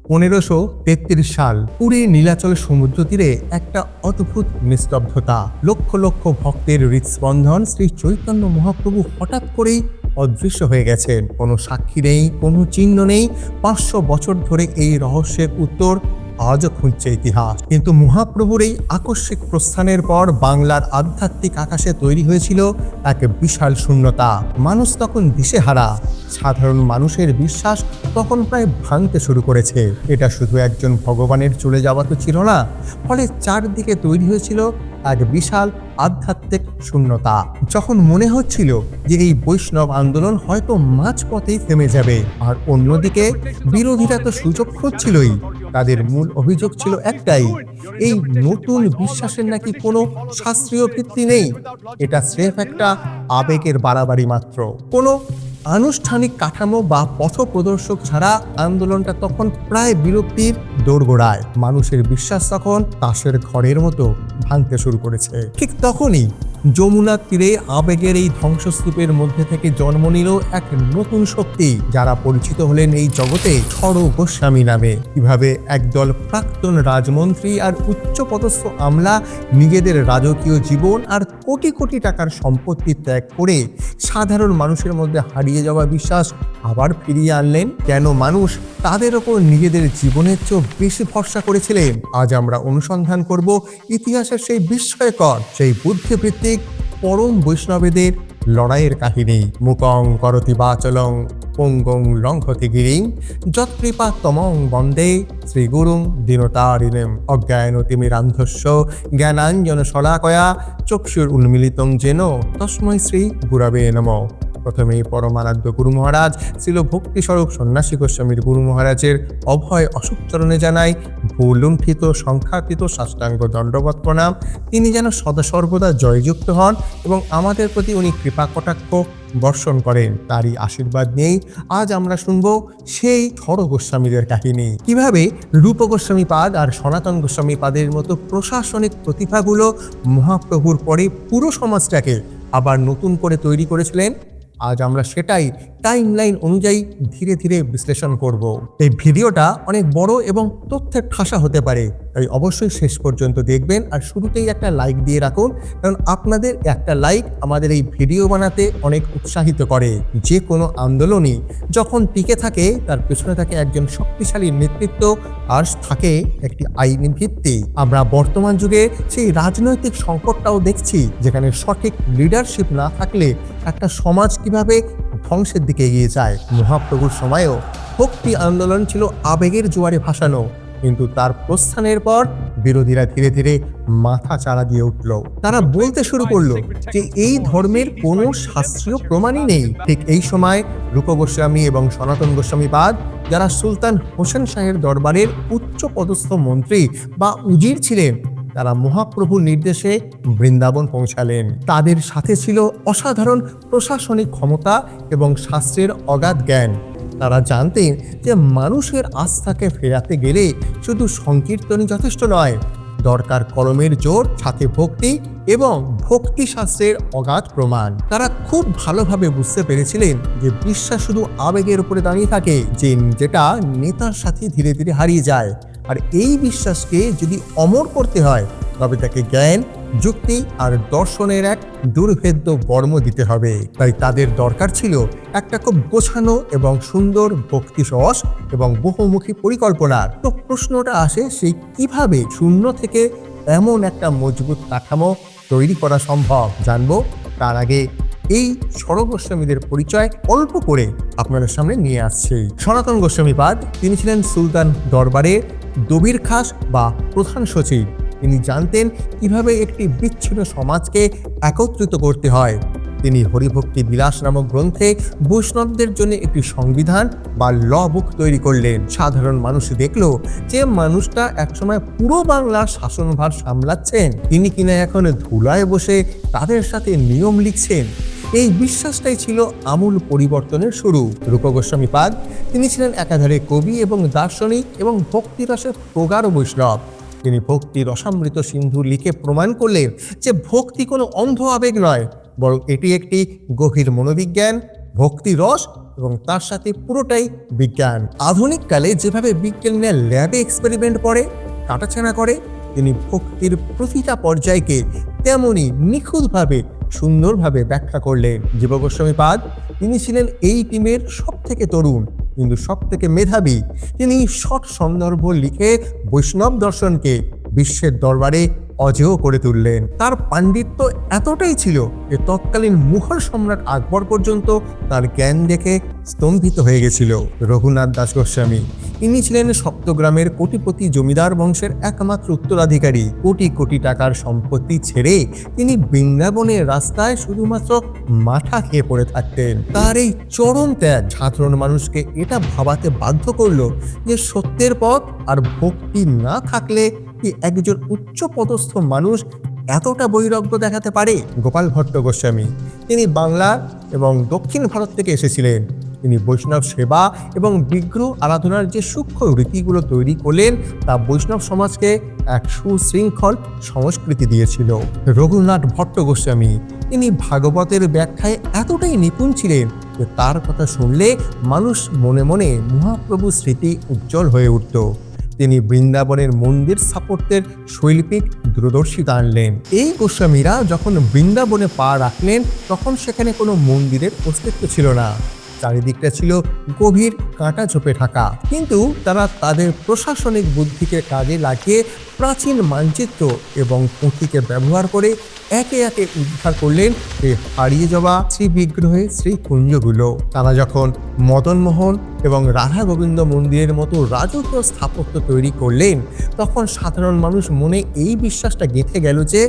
1533 সাল পুরী নীলাচল সমুদ্র তীরে একটা অদ্ভুত নিস্তব্ধতা। লক্ষ লক্ষ ভক্তের হৃদস্পন্দন। শ্রী চৈতন্য মহাপ্রভু হঠাৎ করেই অদৃশ্য হয়ে গেছেন। কোনো সাক্ষী নেই, কোনো চিহ্ন নেই। 500 বছর ধরে এই রহস্যের উত্তর আজও খুঁজছে ইতিহাস। কিন্তু মহাপ্রভুর এই আকস্মিক প্রস্থানের পর বাংলার আধ্যাত্মিক আকাশে তৈরি হয়েছিল এক বিশাল শূন্যতা। মানুষ তখন দিশেহারা। সাধারণ মানুষের বিশ্বাস তখন প্রায় ভাঙতে শুরু করেছে। এটা শুধু একজন ভগবানের চলে যাওয়া তো ছিল না, ফলে চারদিকে তৈরি হয়েছিল এক বিশাল আধ্যাত্মিক শূন্যতা। যখন মনে হচ্ছিল যে এই বৈষ্ণব আন্দোলন হয়তো মাঝপথেই থেমে যাবে, আর অন্যদিকে বিরোধীরা তো সুযোগ খুঁজছিলই। তাদের মূল অভিযোগ ছিল একটাই, এই নতুন বিশ্বাসের নাকি কোনো শাস্ত্রীয় ভিত্তি নেই। এটা স্রেফ একটা আবেগের বাড়াবাড়ি মাত্র। কোনো আনুষ্ঠানিক কাঠামো বা পথপ্রদর্শক ছাড়া আন্দোলনটা তখন প্রায় বিরক্তির দোরগোড়ায়। মানুষের বিশ্বাস তখন তাসের ঘরের মতো ভাঙতে শুরু করেছে। ঠিক তখনই যমুনার তীরে আবেগের এই ধ্বংসস্তূপের মধ্যে থেকে জন্ম নিল এক নতুন শক্তি, যারা পরিচিত হলেন এই জগতে ছড় গোস্বামী নামে। কিভাবে একদল প্রাক্তন রাজমন্ত্রী আর উচ্চপদস্থ আমলা নিজেদের রাজকীয় জীবন আর কোটি কোটি টাকার সম্পত্তি ত্যাগ করে সাধারণ মানুষের মধ্যে হারিয়ে যাওয়া বিশ্বাস আবার ফিরিয়ে আনলেন। কেন মানুষ তাদের ওপর নিজেদের জীবনের চেয়েও বেশি ভরসা করেছিলেন? আজ আমরা অনুসন্ধান করব ইতিহাসের সেই বিস্ময়কর, সেই বুদ্ধিভিত্তিক পরম বৈষ্ণবেদের লড়াইয়ের কাহিনী। মুকং করতি বাচলং পঙ্গং লঙ্ঘতি গিরিং যৎকৃপা তমং বন্দে শ্রীগুরুং দীনতারিণীম অজ্ঞানতিমিরান্ধস্য জ্ঞানাঞ্জন শলাকয়া চক্ষুর উন্মিলিতং যেন তস্मै শ্রী গুরবে নমঃ। প্রথমেই পরমারাধ্য গুরু মহারাজ শ্রীল ভক্তিস্বরূপ সন্ন্যাসী গোস্বামীর গুরু মহারাজের অভয় অশোক চরণে জানাই ভূলুণ্ঠিত সংখ্যাতীত সাষ্টাঙ্গ দণ্ডবৎ প্রণাম। তিনি যেন সদা সর্বদা জয়যুক্ত হন এবং আমাদের প্রতি উনি কৃপা কটাক্ষ বর্ষণ করেন। তারই আশীর্বাদ নিয়েই আজ আমরা শুনব সেই ছড় গোস্বামীদের কাহিনী। কিভাবে রূপ গোস্বামী পাদ আর সনাতন গোস্বামী পাদের মতো প্রশাসনিক প্রতিভাগুলো মহাপ্রভুর পরে পুরো সমাজটাকে আবার নতুন করে তৈরি করেছিলেন। আজ আমরা সেটাই টাইমলাইন অনুযায়ী ধীরে ধীরে বিশ্লেষণ করব। এই ভিডিওটা অনেক বড় এবং তথ্যের ঠাসা হতে পারে, তাই অবশ্যই শেষ পর্যন্ত দেখবেন আর শুরুতেই একটা লাইক দিয়ে রাখুন, কারণ আপনাদের একটা লাইক আমাদের এই ভিডিও বানাতে অনেক উৎসাহিত করে। যে কোনো আন্দোলনই যখন টিকে থাকে তার পেছনে থাকে একজন শক্তিশালী নেতৃত্ব আর থাকে একটি আইনি ভিত্তি। আমরা বর্তমান যুগে সেই রাজনৈতিক সংকটটাও দেখছি, যেখানে সঠিক লিডারশিপ না থাকলে একটা সমাজ কিভাবে ধ্বংসের দিকে এগিয়ে যায়। মহাপ্রভুর সময়ও ভক্তি আন্দোলন ছিল আবেগের জোয়ারে ভাসানো, কিন্তু তার প্রস্থানের পর বিরোধীরা ধীরে ধীরে মাথা চাড়া দিয়ে উঠল। তারা বলতে শুরু করলো যে এই ধর্মের কোনো শাস্ত্রীয় প্রমাণই নেই। ঠিক এই সময় রূপ গোস্বামী এবং সনাতন গোস্বামী পাদ, যারা সুলতান হোসেন শাহের দরবারের উচ্চ পদস্থ মন্ত্রী বা উজির ছিলেন, তারা মহাপ্রভুর নির্দেশে বৃন্দাবন পৌঁছালেন। তাদের সাথে ছিল অসাধারণ প্রশাসনিক ক্ষমতা এবং শাস্ত্রের অগাধ জ্ঞান। তারা জানতেন যে মানুষের আস্থাকে ফেরাতে গেলে শুধু সংকীর্তনই যথেষ্ট নয়, দরকার কলমের জোর, সাথে ভক্তি এবং ভক্তি শাস্ত্রের অগাধ প্রমাণ। তারা খুব ভালোভাবে বুঝতে পেরেছিলেন যে বিশ্বাস শুধু আবেগের উপরে দাঁড়িয়ে থাকে, যেটা নেতার সাথে ধীরে ধীরে হারিয়ে যায়। আর এই বিশ্বাসকে যদি অমর করতে হয়, তবে তাকে জ্ঞান, যুক্তি আর দর্শনের এক দুর্ভেদ্য বর্ম দিতে হবে। তাই তাদের দরকার ছিল একটা খুব গোছানো এবং সুন্দর ভক্তি রস এবং বহুমুখী পরিকল্পনার। তো প্রশ্নটা আসে, সেই কিভাবে শূন্য থেকে এমন একটা মজবুত কাঠামো তৈরি করা সম্ভব জানবো। তার আগে এই ছড় গোস্বামীদের পরিচয় অল্প করে আপনাদের সামনে নিয়ে আসছি। সনাতন গোস্বামী পাদ, তিনি ছিলেন সুলতান দরবারের দবির খাস বা প্রধান সচিব। তিনি জানতেন কিভাবে একটি বিচ্ছিন্ন সমাজকে একত্রিত করতে হয়। তিনি হরিভক্তি বিলাস নামক গ্রন্থে বৈষ্ণবদের জন্য একটি সংবিধান বা ল বুক তৈরি করলেন। সাধারণ মানুষ দেখল যে মানুষটা একসময় পুরো বাংলার শাসনভার সামলাচ্ছেন, তিনি কিনা এখন ধুলায় বসে তাদের সাথে নিয়ম লিখছেন। এই বিশ্বাসটাই ছিল আমূল পরিবর্তনের শুরু। রূপ গোস্বামী পাদ, তিনি ছিলেন একাধারে কবি এবং দার্শনিক এবং ভক্তিরসের প্রগাঢ় বৈষ্ণব। তিনি ভক্তি রসামৃত সিন্ধু লিখে প্রমাণ করলেন যে ভক্তি কোনো অন্ধ আবেগ নয়, বরং এটি একটি গভীর মনোবিজ্ঞান, ভক্তি রস এবং তার সাথে পুরোটাই বিজ্ঞান। আধুনিক কালে যেভাবে বিজ্ঞানীরা ল্যাবে এক্সপেরিমেন্ট করে, কাটাছেঁড়া করে, তিনি ভক্তির প্রতিটা পর্যায়কে তেমনি নিখুঁতভাবে সুন্দরভাবে ব্যাখ্যা করলেন। জীব গোস্বামীপাদ তিনি ছিলেন এই টিমের সব থেকে তরুণ কিন্তু সব থেকে মেধাবী। তিনি শট সন্দর্ভ লিখে বৈষ্ণব দর্শনকে বিশ্বের দরবারে অজেয় করে তুললেন। তার পাণ্ডিত্য এতটাই ছিল যে তৎকালীন মুঘল সম্রাট আকবর পর্যন্ত তার জ্ঞান দেখে স্তম্ভিত হয়ে গেছিল। রঘুনাথ দাস গোস্বামী ইনি ছিলেন সপ্তগ্রামের কোটিপতি জমিদার বংশের একমাত্র উত্তরাধিকারী। কোটি কোটি টাকার সম্পত্তি ছেড়ে তিনি বৃন্দাবনের রাস্তায় শুধুমাত্র মাথা খেয়ে পড়ে থাকতেন। তার এই চরম ত্যাগ সাধারণ মানুষকে এটা ভাবাতে বাধ্য করলো যে সত্যের পথ আর ভক্তি না থাকলে কি একজন উচ্চ পদস্থ মানুষ এতটা বৈরাগ্য দেখাতে পারে। গোপাল ভট্ট গোস্বামী তিনি বাংলা এবং দক্ষিণ ভারত থেকে এসেছিলেন। তিনি বৈষ্ণব সেবা এবং বিগ্রহ আরাধনার যে সূক্ষ্ম রীতিগুলো তৈরি করলেন তা বৈষ্ণব সমাজকে এক সুশৃঙ্খল সংস্কৃতি দিয়েছিল। রঘুনাথ ভট্ট গোস্বামী তিনি ভাগবতের ব্যাখ্যায় এতটাই নিপুণ ছিলেন যে তার কথা শুনলে মানুষ মনে মনে মহাপ্রভুর স্মৃতি উজ্জ্বল হয়ে উঠত। তিনি বৃন্দাবনের মন্দির স্থাপত্যের শৈল্পিক দূরদর্শিতা আনলেন। এই গোস্বামীরা যখন বৃন্দাবনে পা রাখলেন তখন সেখানে কোনো মন্দিরের অস্তিত্ব ছিল না, চারিদিকটা ছিল গভীর কাঁটা ঝোপে ঢাকা। কিন্তু তারা তাদের প্রশাসনিক বুদ্ধিকে কাজে লাগিয়ে প্রাচীন মানচিত্র এবং পুঁথিকে ব্যবহার করে একে একে উদ্ধার করলেন এই হারিয়ে যাওয়া শ্রী বিগ্রহের শ্রীকুঞ্জগুলো। তারা যখন মদনমোহন এবং রাধা গোবিন্দ মন্দিরের মতো রাজকীয় স্থাপত্য তৈরি করলেন তখন সাধারণ মানুষ মনে এই বিশ্বাসটা গেঁথে গেল যে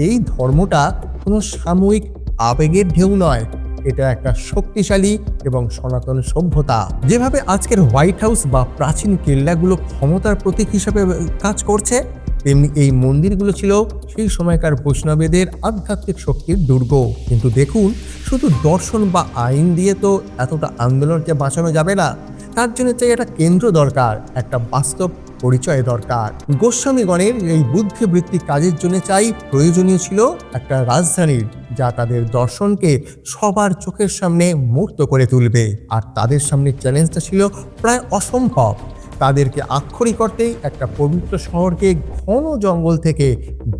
এই ধর্মটা কোনো সাময়িক আবেগের ঢেউ নয়, এটা একটা শক্তিশালী এবং সনাতন সভ্যতা। যেভাবে আজকের হোয়াইট হাউস বা প্রাচীন কেল্লাগুলো ক্ষমতার প্রতীক হিসাবে কাজ করছে, তেমনি এই মন্দিরগুলো ছিল সেই সময়কার বৈষ্ণবেদের আধ্যাত্মিক শক্তির দুর্গ। কিন্তু দেখুন, শুধু দর্শন বা আইন দিয়ে তো এতটা আন্দোলনকে বাঁচানো যাবে না। তার জন্য চাই একটা কেন্দ্র দরকার, একটা বাস্তব পরিচয় দরকার। গোস্বামীগণের এই বুদ্ধিবৃত্তিক কাজের জন্য চাই প্রয়োজনীয় ছিল একটা রাজধানীর, যা তাদের দর্শনকে সবার চোখের সামনে মূর্ত করে তুলবে। আর তাদের সামনে চ্যালেঞ্জটা ছিল প্রায় অসম্ভব। তাদেরকে আক্ষরিক অর্থেই একটা পবিত্র শহরকে ঘন জঙ্গল থেকে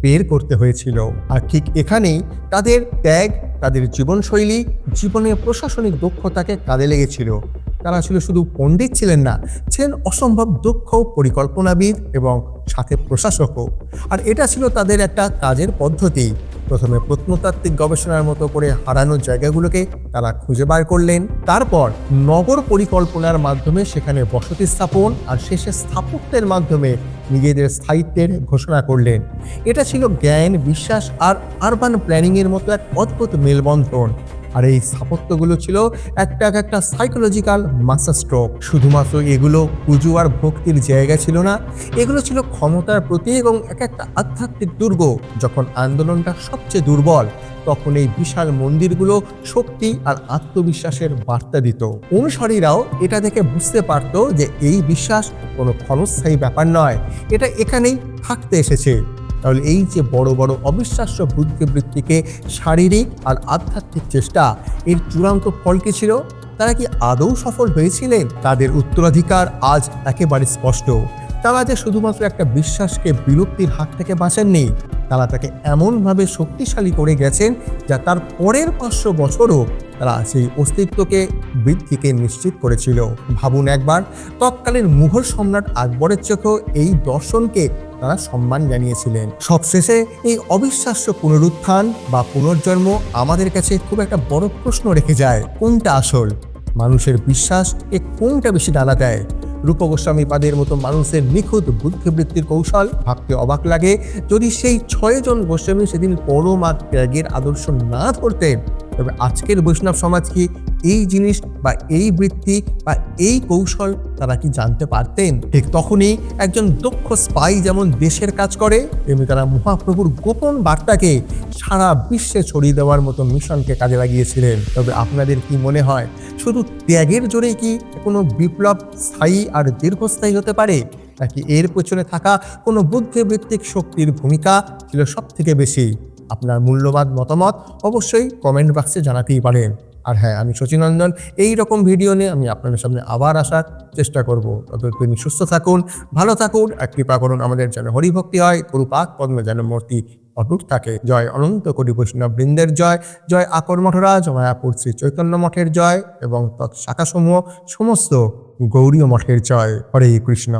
বের করতে হয়েছিল। আর ঠিক এখানেই তাদের ত্যাগ, তাদের জীবনশৈলী, জীবনের প্রশাসনিক দক্ষতাকে কাজে লেগেছিল। তারা ছিল শুধু পণ্ডিত ছিলেন না, ছিলেন অসম্ভব দক্ষ পরিকল্পনাবিদ এবং সাথে প্রশাসকও। আর এটা ছিল তাদের একটা কাজের পদ্ধতি। প্রথমে প্রত্নতাত্ত্বিক গবেষণার মতো করে হারানো জায়গাগুলোকে তারা খুঁজে বার করলেন, তারপর নগর পরিকল্পনার মাধ্যমে সেখানে বসতি স্থাপন, আর শেষে স্থাপত্যের মাধ্যমে নিজেদের স্থায়িত্বের ঘোষণা করলেন। এটা ছিল জ্ঞান, বিশ্বাস আর আরবান প্ল্যানিংয়ের মতো এক অদ্ভুত মেলবন্ধন। আর এই স্থাপত্যগুলো ছিল একটা সাইকোলজিক্যাল মাস্টার স্ট্রোক। শুধুমাত্র এগুলো পুজো আর ভক্তির জায়গা ছিল না, এগুলো ছিল ক্ষমতার প্রতীক এবং একটা আধ্যাত্মিক দুর্গ। যখন আন্দোলনটা সবচেয়ে দুর্বল তখন এই বিশাল মন্দিরগুলো শক্তি আর আত্মবিশ্বাসের বার্তা দিত। অনুসারীরাও এটা দেখে বুঝতে পারত যে এই বিশ্বাস কোনো ক্ষণস্থায়ী ব্যাপার নয়, এটা এখানেই থাকতে এসেছে। তাহলে এই যে বড় বড় অবিশ্বাস্য বুদ্ধিবৃত্তিকে শারীরিক আর আধ্যাত্মিক চেষ্টা, এর চূড়ান্ত ফল কি ছিল? তারা কি আদৌ সফল হয়েছিলেন? তাদের উত্তরাধিকার আজ একেবারে স্পষ্ট। তারা যে শুধুমাত্র একটা বিশ্বাসকে বিলুপ্তির হাত থেকে বাঁচাননি, তারা তাকে এমনভাবে শক্তিশালী করে গেছেন যা তার পরের 500 বছরও তারা সেই অস্তিত্বকে বৃদ্ধিকে নিশ্চিত করেছিল। ভাবুন একবার, তৎকালীন মুঘল সম্রাট আকবরের চোখেও এই দর্শনকে তারা সম্মান জানিয়েছিলেন। সবশেষে এই অবিশ্বাস্য পুনরুত্থান বা পুনর্জন্ম আমাদের কাছে খুব একটা বড় প্রশ্ন রেখে যায়, কোনটা আসল? মানুষের বিশ্বাস কোনটা বেশি ডানা দেয়? রূপ গোস্বামীপাদের মতো মানুষের নিখুঁত বুদ্ধিবৃত্তির কৌশল ভাবতে অবাক লাগে। যদি সেই 6 জন গোস্বামী সেদিন পরম আর ত্যাগের আদর্শ না ধরতেন, তবে আজকের বৈষ্ণব সমাজ কি এই জিনিস বা এই বৃত্তি বা এই কৌশল তারা কি জানতে পারতেন? ঠিক তখনই একজন দক্ষ স্পাই যেমন দেশের কাজ করে, তেমনি তারা মহাপ্রভুর গোপন বার্তাকে সারা বিশ্বে ছড়িয়ে দেওয়ার মতো মিশনকে কাজে লাগিয়েছিলেন। তবে আপনাদের কি মনে হয়, শুধু ত্যাগের জোরে কি কোনো বিপ্লব স্থায়ী আর দীর্ঘস্থায়ী হতে পারে, নাকি এর পেছনে থাকা কোনো বুদ্ধিবৃত্তিক শক্তির ভূমিকা ছিল সব থেকে বেশি? আপনার মূল্যবান মতামত অবশ্যই কমেন্ট বক্সে জানাতেই পারেন। আর হ্যাঁ, আমি শচীনন্দন এই রকম ভিডিও নিয়ে আমি আপনাদের সামনে আবার আসার চেষ্টা করব। ততদিন সুস্থ থাকুন, ভালো থাকুন, আর কৃপা করুন আমাদের যেন হরিভক্তি হয়, গুরুপাদ পদ্মে যেন মূর্তি অটুট থাকে। জয় অনন্ত কোটি বৈষ্ণব বৃন্দের জয়, জয় আকর মঠরাজ মায়াপুর শ্রী চৈতন্য মঠের জয় এবং তৎ শাখাসমূহ সমস্ত গৌরীয় মঠের জয়। হরে কৃষ্ণ।